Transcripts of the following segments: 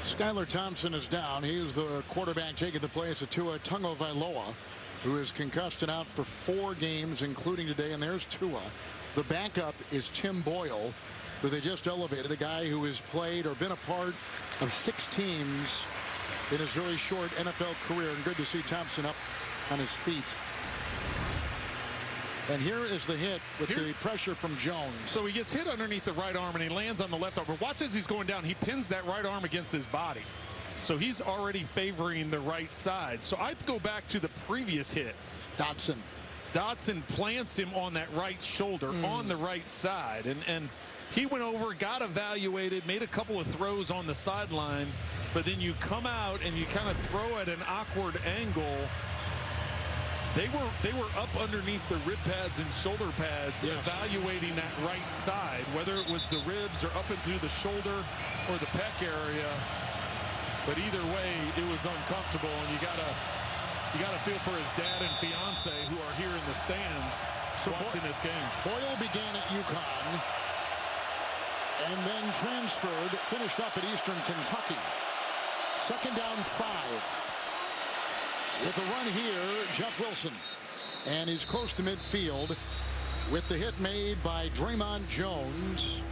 Skylar Thompson is down. He is the quarterback taking the place of Tua Tagovailoa, who is concussed and out for 4 games, including today. And there's Tua. The backup is Tim Boyle, who they just elevated, a guy who has played or been a part of 6 teams in his very short NFL career. And good to see Thompson up on his feet. And here is the hit with the pressure from Jones. So he gets hit underneath the right arm and he lands on the left arm. But watch as he's going down. He pins that right arm against his body. So he's already favoring the right side. So I'd go back to the previous hit. Dotson plants him on that right shoulder on the right side. And he went over, got evaluated, made a couple of throws on the sideline. But then you come out and you kind of throw at an awkward angle. They were up underneath the rib pads and shoulder pads, evaluating that right side, whether it was the ribs or up and through the shoulder or the pec area. But either way, it was uncomfortable, and you gotta feel for his dad and fiance who are here in the stands watching this game. Boyle began at UConn and then transferred, finished up at Eastern Kentucky. Second down 5. With the run here, Jeff Wilson. And he's close to midfield with the hit made by Draymond Jones.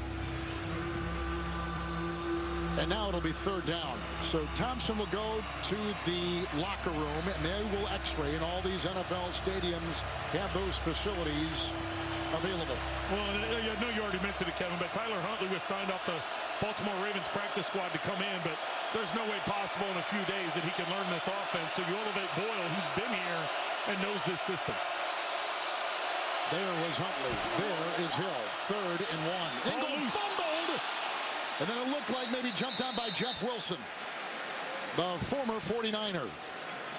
And now it'll be 3rd down. So Thompson will go to the locker room, and they will x-ray. And all these NFL stadiums have those facilities available. Well, I know you already mentioned it, Kevin, but Tyler Huntley was signed off the Baltimore Ravens practice squad to come in, but there's no way possible in a few days that he can learn this offense. So you elevate Boyle, who's been here and knows this system. There was Huntley. There is Hill. 3rd and 1. Ingle fumbled. And then it looked like maybe jumped on by Jeff Wilson, the former 49er,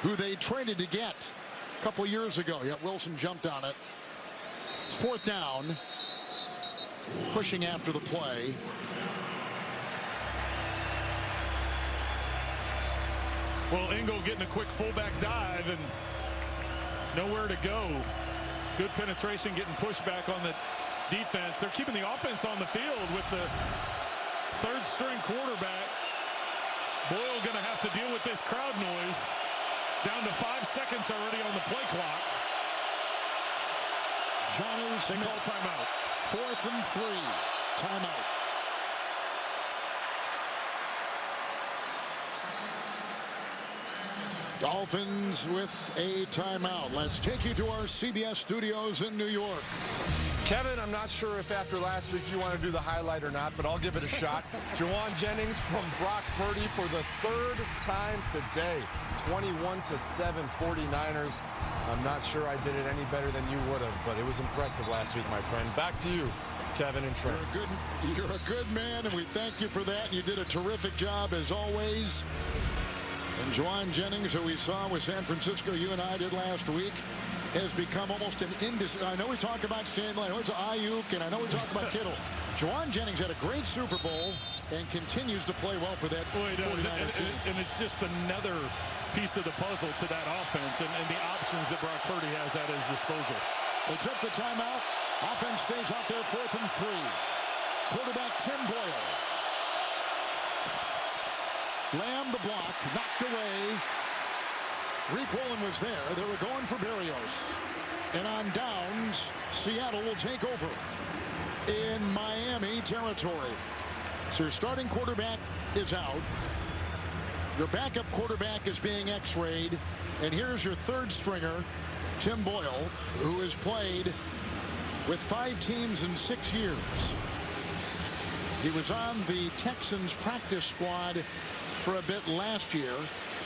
who they traded to get a couple years ago. Yet Wilson jumped on it. It's 4th down. Pushing after the play. Well, Ingle getting a quick fullback dive and nowhere to go. Good penetration, getting pushed back on the defense. They're keeping the offense on the field with the 3rd string quarterback. Boyle going to have to deal with this crowd noise. Down to 5 seconds already on the play clock. They call timeout. 4th and 3. Timeout. Dolphins with a timeout. Let's take you to our CBS studios in New York. Kevin, I'm not sure if after last week you want to do the highlight or not, but I'll give it a shot. Juwan Jennings from Brock Purdy for the 3rd time today. 21-7 49ers. I'm not sure I did it any better than you would have, but it was impressive last week, my friend. Back to you, Kevin and Trent. You're a good man, and we thank you for that. You did a terrific job, as always. And Juwan Jennings, who we saw with San Francisco, you and I did last week, has become almost an I know we talk about Sandler, I know it's Ayuk, and I know we talk about Kittle. Juwan Jennings had a great Super Bowl and continues to play well for that 49er team. And it's just another piece of the puzzle to that offense and the options that Brock Purdy has at his disposal. They took the timeout. Offense stays out there 4th and 3. Quarterback Tim Boyle. Lamb the block, knocked away. Reek Woolen was there. They were going for Berrios. And on downs, Seattle will take over in Miami territory. So your starting quarterback is out. Your backup quarterback is being x-rayed. And here's your 3rd stringer, Tim Boyle, who has played with 5 teams in 6 years. He was on the Texans practice squad for a bit last year.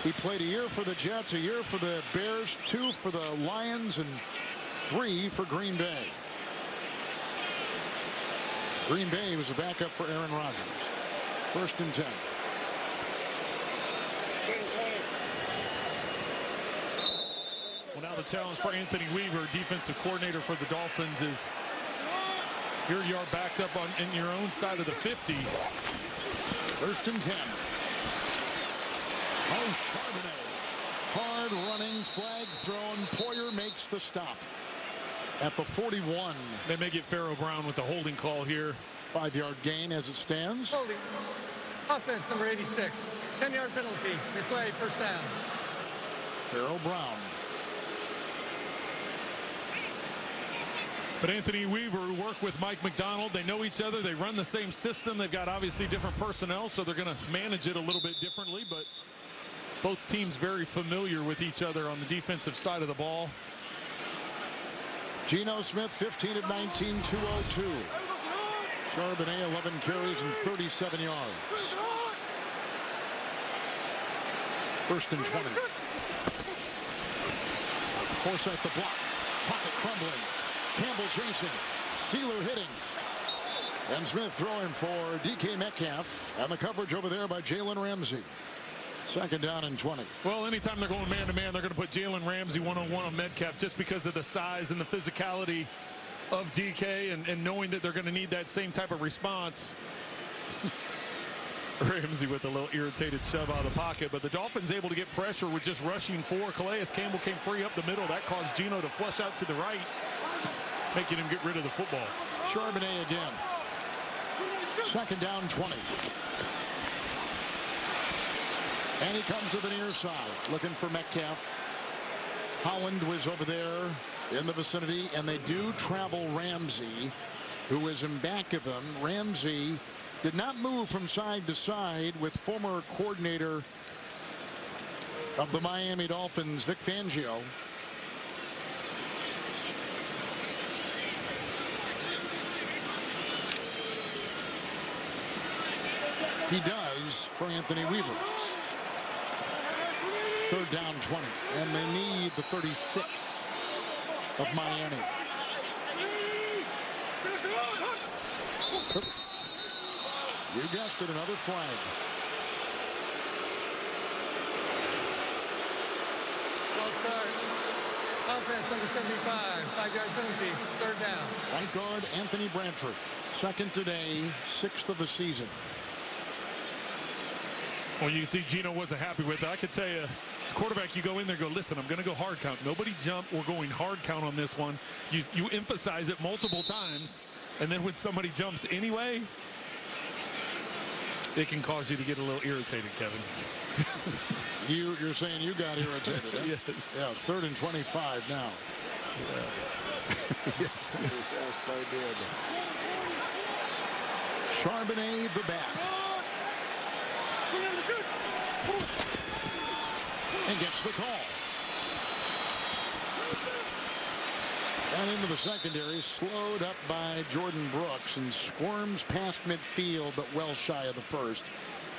He played a year for the Jets, a year for the Bears, 2 for the Lions, and 3 for Green Bay. Green Bay was a backup for Aaron Rodgers. 1st and 10. Well, now the challenge for Anthony Weaver, defensive coordinator for the Dolphins, is here you are backed up in your own side of the 50. 1st and 10. Oh, Charbonnet. Hard running, flag thrown. Poyer makes the stop at the 41. They may get Pharaoh Brown with the holding call here. 5-yard gain as it stands. Holding. Offense, number 86. 10-yard penalty. Replay, first down. Farrell Brown. But Anthony Weaver, who worked with Mike McDonald, they know each other. They run the same system. They've got obviously different personnel, so they're going to manage it a little bit differently. But both teams very familiar with each other on the defensive side of the ball. Geno Smith, 15 of 19, 202. Charbonnet, 11 carries and 37 yards. First and 20. Forsythe the block. Pocket crumbling. Campbell chasing. Sealer hitting. And Smith throwing for DK Metcalf. And the coverage over there by Jalen Ramsey. Second down and 20. Well, anytime they're going man-to-man, they're going to put Jalen Ramsey one-on-one on Metcalf just because of the size and the physicality of DK and knowing that they're going to need that same type of response. Ramsey with a little irritated shove out of the pocket, but the Dolphins able to get pressure with just rushing four. Calais Campbell came free up the middle. That caused Geno to flush out to the right, making him get rid of the football. Charbonnet again. Second down 20. And he comes to the near side, looking for Metcalf. Holland was over there in the vicinity, and they do travel Ramsey, who is in back of him. Ramsey did not move from side to side with former coordinator of the Miami Dolphins, Vic Fangio. He does for Anthony Weaver. Third down 20, and they need the 36 of Miami. You guessed it, another flag. Well start. Offense, number 75. 5-yard penalty. Third down. Right guard Anthony Bradford. Second today, 6th of the season. Well, you can see Geno wasn't happy with it. I could tell you, as quarterback, you go in there and go, listen, I'm going to go hard count. Nobody jump. We're going hard count on this one. You emphasize it multiple times, and then when somebody jumps anyway, it can cause you to get a little irritated, Kevin. You're saying you got irritated, huh? Yes. Yeah, 3rd and 25 now. Yes. yes, I did. Charbonnet the back. And gets the call. And into the secondary, slowed up by Jordan Brooks and squirms past midfield, but well shy of the first.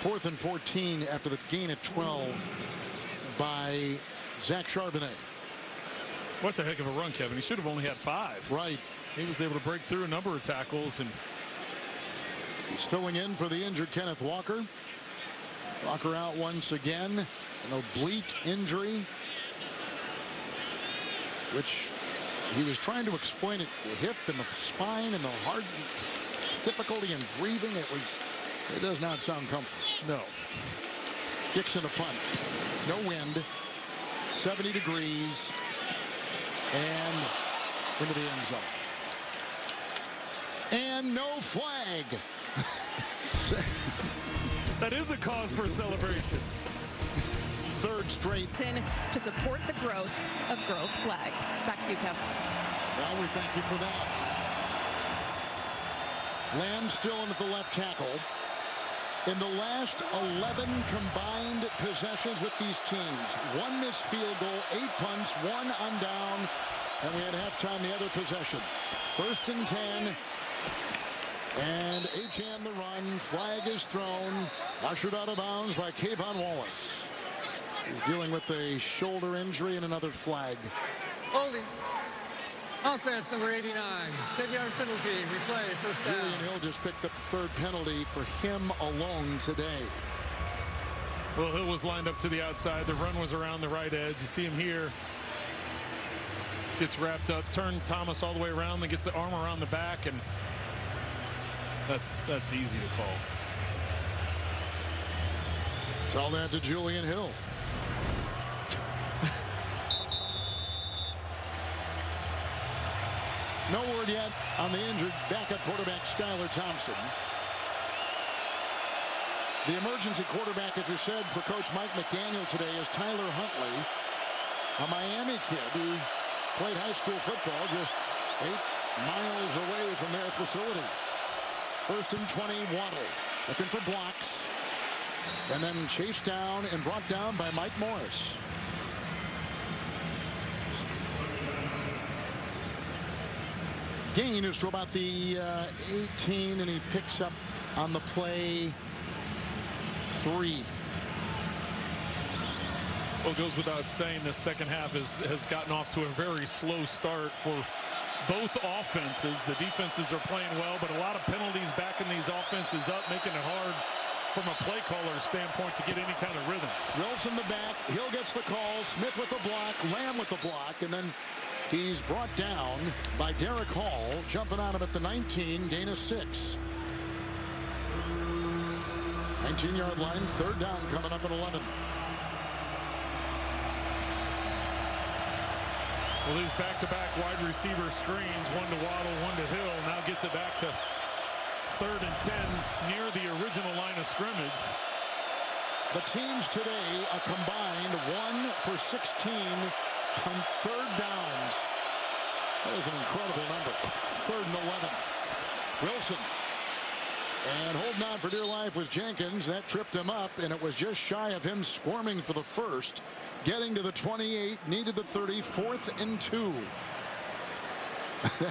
4th and 14 after the gain of 12 by Zach Charbonnet. What's a heck of a run, Kevin. He should have only had 5. Right. He was able to break through a number of tackles. And he's filling in for the injured Kenneth Walker. Walker out once again. An oblique injury, which he was trying to explain it, the hip and the spine and the hard difficulty in breathing. It does not sound comfortable. no. Dixon a punt. No wind. 70 degrees. And into the end zone. And no flag. That is a cause for celebration. 3rd straight. To support the growth of girls flag. Back to you, Kevin. Well, we thank you for that. Lamb still in at the left tackle. In the last 11 combined possessions with these teams, 1 missed field goal, 8 punts, 1 on down, and we had halftime the other possession. 1st and 10. And Achane the run. Flag is thrown. Ushered out of bounds by Kayvon Wallace. He's dealing with a shoulder injury and another flag. Holding. Offense, number 89. 10-yard penalty. Replay, first down. Julian Hill just picked up the 3rd penalty for him alone today. Well, Hill was lined up to the outside. The run was around the right edge. You see him here. Gets wrapped up. Turn Thomas all the way around. Then gets the arm around the back. And that's easy to call. Tell that to Julian Hill. No word yet on the injured backup quarterback Skylar Thompson. The emergency quarterback, as I said, for Coach Mike McDaniel today is Tyler Huntley, a Miami kid who played high school football just 8 miles away from their facility. 1st and 20, Waddle looking for blocks, and then chased down and brought down by Mike Morris. Gain is to about the 18, and he picks up on the play 3. Well, it goes without saying the second half has gotten off to a very slow start for both offenses. The defenses are playing well, but a lot of penalties backing these offenses up, making it hard from a play caller standpoint to get any kind of rhythm. Wilson the back. Hill gets the call. Smith with the block. Lamb with the block. And then he's brought down by Derek Hall, jumping on him at the 19, gain of 6. 19-yard line, 3rd down coming up at 11. Well, these back-to-back wide receiver screens, one to Waddle, one to Hill, now gets it back to 3rd and 10 near the original line of scrimmage. The teams today a combined 1 for 16 on 3rd downs. That is an incredible number. 3rd and 11. Wilson. And holding on for dear life was Jenkins. That tripped him up, and it was just shy of him squirming for the first. Getting to the 28, needed the 30, 4th and 2.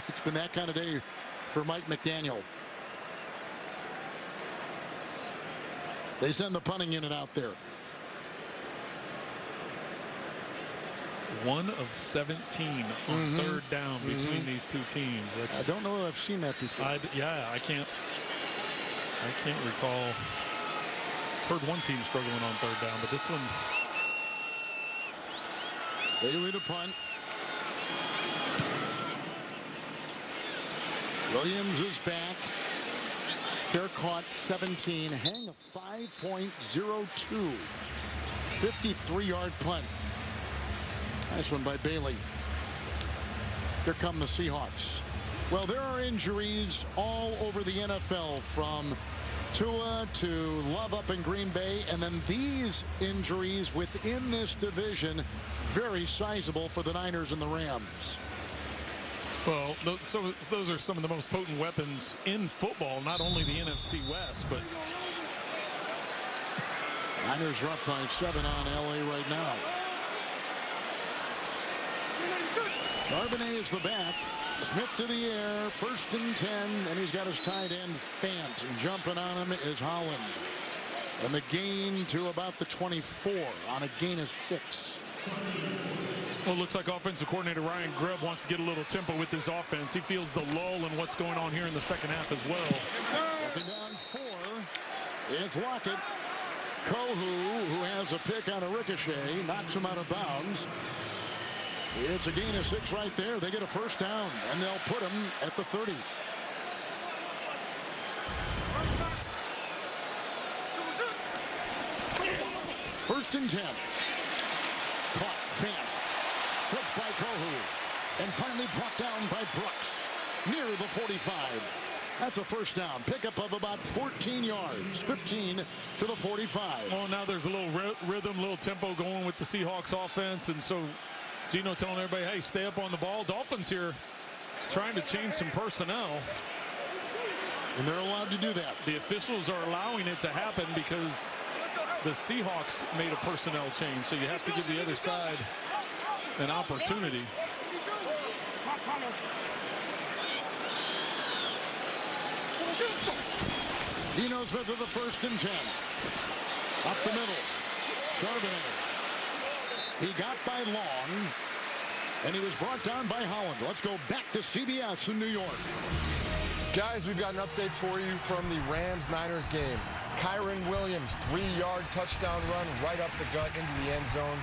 It's been that kind of day for Mike McDaniel. They send the punting unit out there. 1 of 17 on 3rd down between these two teams. I don't know that I've seen that before. I can't recall. Heard one team struggling on 3rd down, but this one. Bailey to punt. Williams is back. Fair caught 17. Hang of 5.02. 53-yard punt. Nice one by Bailey. Here come the Seahawks. Well, there are injuries all over the NFL, from Tua to Love up in Green Bay, and then these injuries within this division, very sizable for the Niners and the Rams. Well, those are some of the most potent weapons in football, not only the NFC West, but Niners are up by 7 on LA right now. Charbonnet is the back. Smith to the air, 1st and 10, and he's got his tight end Fant, and jumping on him is Holland. And the gain to about the 24 on a gain of 6. Well, it looks like offensive coordinator Ryan Grubb wants to get a little tempo with this offense. He feels the lull in what's going on here in the second half as well. Looking down 4, it's Lockett. Kohu, who has a pick on a ricochet, knocks him out of bounds. It's a gain of 6 right there. They get a 1st down, and they'll put him at the 30. First and 10. Caught. Fant. Slips by Kohu. And finally brought down by Brooks. Near the 45. That's a 1st down. Pickup of about 14 yards. 15 to the 45. Well, now there's a little rhythm, little tempo going with the Seahawks offense. And so Gino telling everybody, hey, stay up on the ball. Dolphins here trying to change some personnel. And they're allowed to do that. The officials are allowing it to happen because the Seahawks made a personnel change. So you have to give the other side an opportunity. Dino Smith with the 1st and 10. Up the middle. Charbonnet. He got by Long, and he was brought down by Holland. Let's go back to CBS in New York. Guys, we've got an update for you from the Rams-Niners game. Kyron Williams, 3-yard touchdown run right up the gut into the end zone,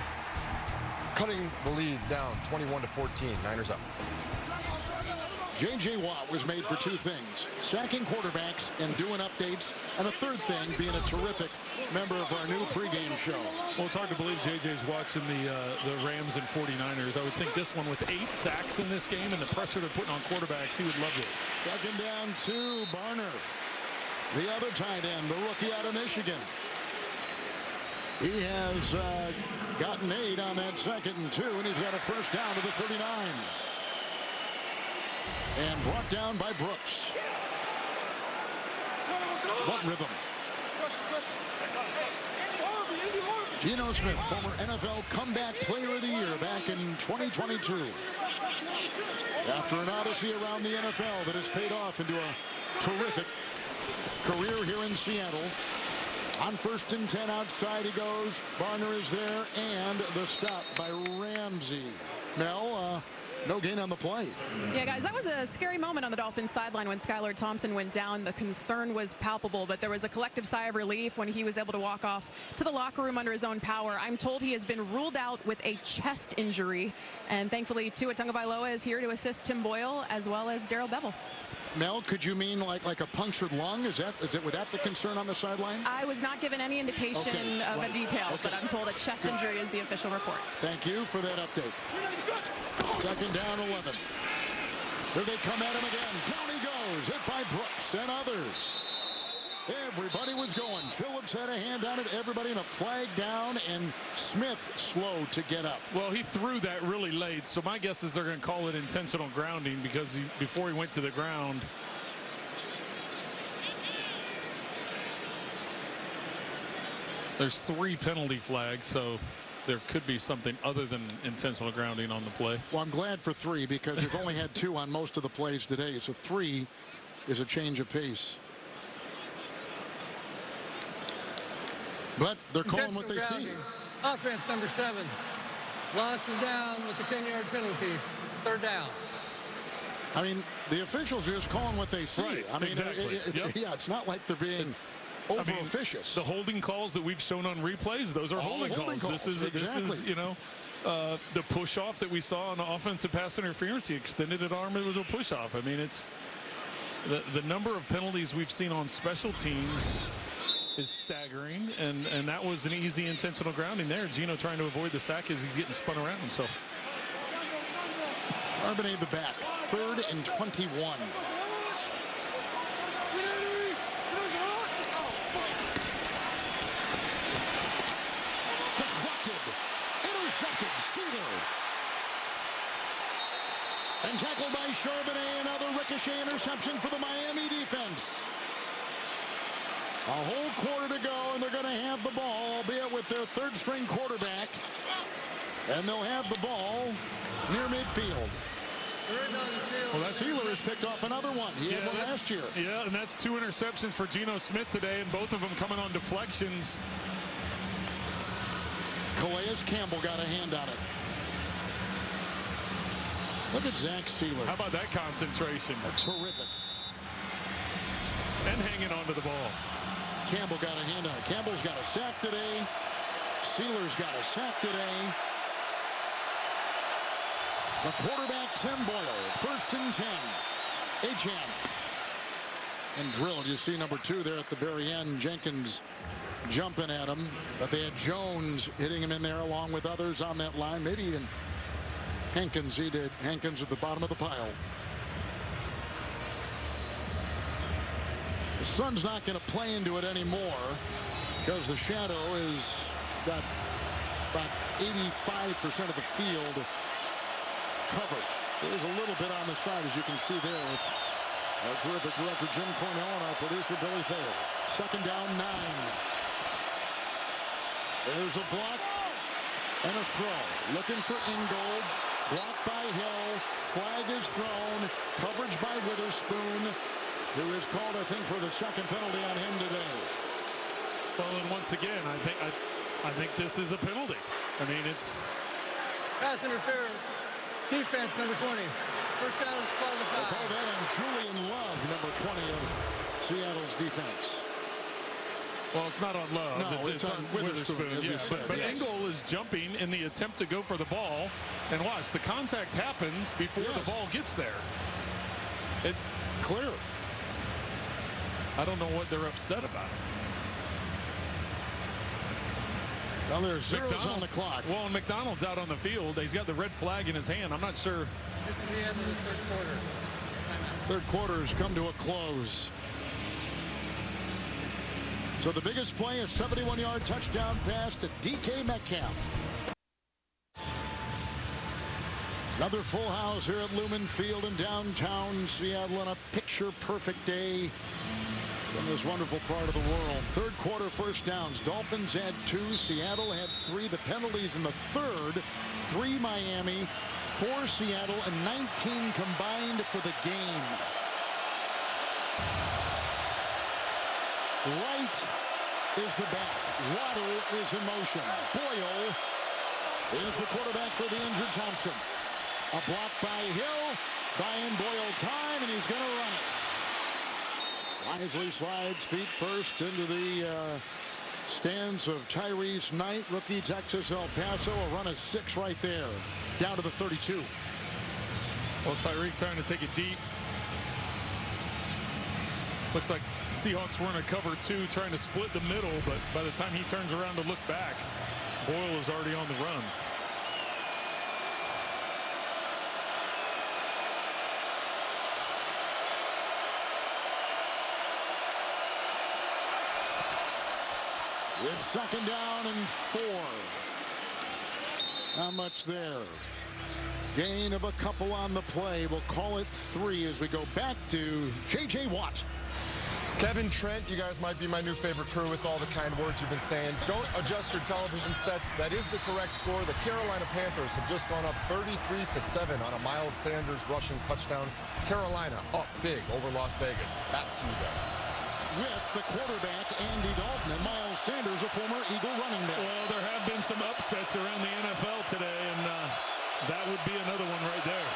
cutting the lead down 21-14. Niners up. J.J. Watt was made for 2 things: sacking quarterbacks and doing updates, and a 3rd thing being a terrific member of our new pregame show. Well, it's hard to believe J.J.'s watching the Rams and 49ers. I would think this one with 8 sacks in this game and the pressure they're putting on quarterbacks, he would love this. 2nd down 2, Barner. The other tight end, the rookie out of Michigan. He has gotten 8 on that 2nd and 2, and he's got a first down to the 39. And brought down by Brooks. What rhythm? Geno Smith, former NFL Comeback Player of the Year back in 2022. After an odyssey around the NFL that has paid off into a terrific career here in Seattle. On 1st and 10 outside he goes. Barner is there, and the stop by Ramsey. Mel, no gain on the play. Yeah, guys, that was a scary moment on the Dolphins sideline when Skylar Thompson went down. The concern was palpable, but there was a collective sigh of relief when he was able to walk off to the locker room under his own power. I'm told he has been ruled out with a chest injury, and thankfully Tua Tagovailoa is here to assist Tim Boyle as well as Darrell Bevell. Mel, could you mean like a punctured lung? Was that the concern on the sideline? I was not given any indication of a detail, but I'm told a chest injury is the official report. Thank you for that update. 2nd down 11. Here they come at him again. Down he goes. Hit by Brooks and others. Everybody was going. Phillips had a hand on it. Everybody in a flag down, and Smith slow to get up. Well, he threw that really late, so my guess is they're going to call it intentional grounding because before he went to the ground. There's 3 penalty flags, so there could be something other than intentional grounding on the play. Well, I'm glad for 3 because they've only had 2 on most of the plays today, so 3 is a change of pace. But they're calling what they see. Offense number 7. Loss of down with the 10-yard penalty. 3rd down. I mean, the officials are just calling what they see. Right, I mean, exactly. Yeah, it's not like they're being over-officious. The holding calls that we've shown on replays, those are holding calls. This is, you know, the push-off that we saw on the offensive pass interference. He extended an arm. It was a push-off. I mean, it's the number of penalties we've seen on special teams is staggering, and that was an easy intentional grounding there. Geno trying to avoid the sack as he's getting spun around. So Charbonnet the back, 3rd and 21. Deflected, intercepted, Sealer. And tackled by Charbonnet, another ricochet interception for the Miami defense. A whole quarter to go, and they're going to have the ball, albeit with their 3rd-string quarterback. And they'll have the ball near midfield. Well, Sealer has picked off another one. He had one last year. Yeah, and that's 2 interceptions for Geno Smith today, and both of them coming on deflections. Calais Campbell got a hand on it. Look at Zach Sealer. How about that concentration? Terrific. And hanging on to the ball. Campbell got a hand on it. Campbell's got a sack today. Sealer's got a sack today. The quarterback, Tim Boyle, 1st and 10. Acham. And drilled. You see number 2 there at the very end. Jenkins jumping at him. But they had Jones hitting him in there along with others on that line. Maybe even Hankins. He did. Hankins at the bottom of the pile. The sun's not going to play into it anymore because the shadow is got about 85% of the field covered. There's a little bit on the side, as you can see there, with our terrific director Jim Cornell and our producer Billy Thayer. 2nd down 9. There's a block and a throw. Looking for Ingold. Blocked by Hill. Flag is thrown. Coverage by Witherspoon, who is called, I think, for the 2nd penalty on him today. Well, and once again, I think this is a penalty. I mean, it's Pass interference. Defense number 20. First down is 5. They call that on Julian Love, number 20 of Seattle's defense. Well, it's not on Love. No, it's on Witherspoon, as we said. But yes. Engel is jumping in the attempt to go for the ball. And watch, the contact happens before the ball gets there. Clear. I don't know what they're upset about. Well, there's zeros on the clock. Well, and McDonald's out on the field. He's got the red flag in his hand. I'm not sure. This is the end of the 3rd quarter. 3rd quarter has come to a close. So the biggest play, a 71-yard touchdown pass to DK Metcalf. Another full house here at Lumen Field in downtown Seattle on a picture-perfect day in this wonderful part of the world. Third quarter first downs. Dolphins had 2. Seattle had 3. The penalties in the third. 3 Miami, 4 Seattle, and 19 combined for the game. Wright is the back. Waddle is in motion. Boyle is the quarterback for the injured Thompson. A block by Hill. Buying Boyle time, and he's going to run it. Wisely slides feet first into the stands of Tyrese Knight, rookie Texas El Paso. A run of 6 right there. Down to the 32. Well, Tyreek trying to take it deep. Looks like Seahawks run a cover 2, trying to split the middle, but by the time he turns around to look back, Boyle is already on the run. It's second down and 4. Not much there. Gain of a couple on the play. We'll call it 3 as we go back to J.J. Watt. Kevin Trent, you guys might be my new favorite crew with all the kind words you've been saying. Don't adjust your television sets. That is the correct score. The Carolina Panthers have just gone up 33-7 on a Miles Sanders rushing touchdown. Carolina up big over Las Vegas. Back to you guys. With the quarterback, Andy Dalton, and Miles Sanders, a former Eagle running back. Well, there have been some upsets around the NFL today, and that would be another one right there.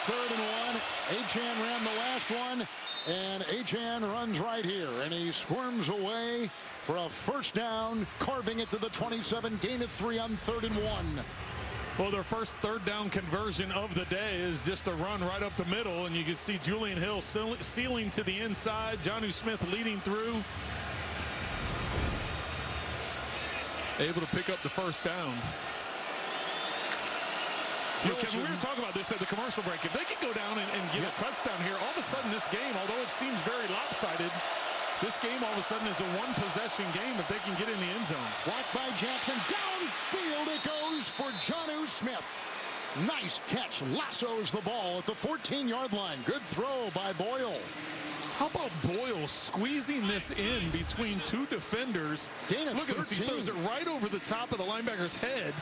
Third and 1. Achane ran the last one, and Achane runs right here, and he squirms away for a first down, carving it to the 27. Gain of 3 on 3rd and 1. Well, their first third down conversion of the day is just a run right up the middle, and you can see Julian Hill sealing to the inside. Jonnu Smith leading through. Able to pick up the first down. You know, Kevin, we were talking about this at the commercial break. If they could go down and get a touchdown here, all of a sudden this game, although it seems very lopsided, this game all of a sudden is a one-possession game if they can get in the end zone. Blocked by Jackson. Downfield it goes for Jonnu Smith. Nice catch. Lassos the ball at the 14-yard line. Good throw by Boyle. How about Boyle squeezing this in between 2 defenders? Gain of Look at this. He 13. throws it right over the top of the linebacker's head.